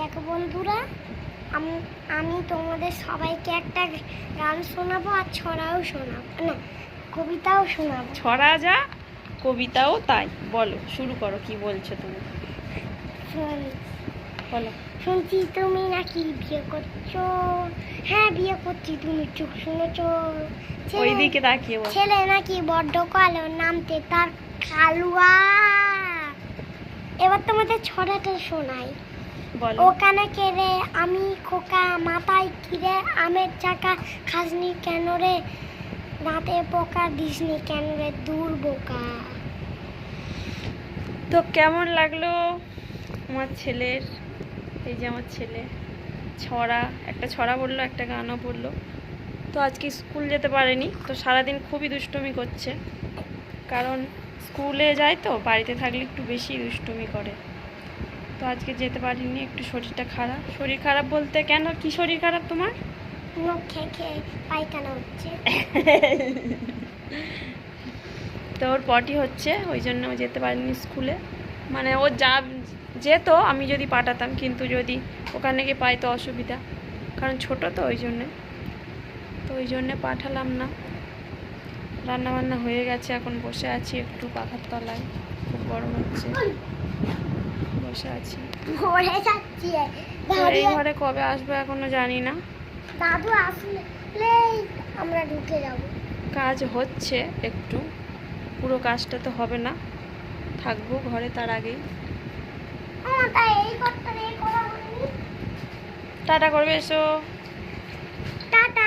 দেখো বন্ধুরা, আমি তোমাদের সবাইকে একটা গান শোনাবো আর ছড়াও শোনাবো, না কবিতাও শোনাবো। ছড়া যা, কবিতাও তাই। বলো, শুরু করো, কি বলছো তুমি? বলো। শুনছি তুমি নাকি বিয়ে করছো। হ্যাঁ বিয়ে করছি, তুমি চুপ শুনেছো। ওইদিকে তাকিয়ে বলো। ছেলে নাকি বড্ড কালো, নামতে তার কালুয়া। এবার তোমাদের ছড়াটা শোনাই। বলো। ওখানে কেড়ে আমি খোকা, মাথায় কিরে আমের চাকা, খাসনি কেন রে, দাঁতে পোকা, দিসনি কেন রে, দূর বোকা। তো কেমন লাগলো আমার ছেলের, এই যে আমার ছেলে ছড়া, একটা ছড়া বললো, একটা গানও বললো। তো আজকে স্কুল যেতে পারেনি, তো সারাদিন খুবই দুষ্টুমি করছে, কারণ স্কুলে যায় তো, বাড়িতে থাকলে একটু বেশি দুষ্টুমি করে। তো আজকে যেতে পারিনি, একটু শরীরটা খারাপ। শরীর খারাপ বলতে কেন, কি শরীর খারাপ তোমার? মুখ খেয়ে খেয়ে পায়খানা হচ্ছে। তো ওর পটি হচ্ছে, ওই জন্য ও যেতে পারেনি স্কুলে। মানে ও যেত আমি যদি পাঠাতাম, কিন্তু যদি ওখানে গিয়ে পাই তো অসুবিধা, কারণ ছোট তো, ওই জন্যে পাঠালাম না। রান্না বান্না হয়ে গেছে, এখন বসে আছি একটু পাখার তলায়, খুব গরম হচ্ছে, বসে আছি। মরে যাচ্ছি। তো এই ঘরে কবে আসবো এখনো জানি না। দাদু আসলে আমরা ঢুকে যাব। কাজ হচ্ছে একটু, পুরো কাজটা তো হবে না, থাকবো ঘরে তার আগেই। তাই এই করতে এই করা হয়নি। টাটা করবে, এসো। টাটা।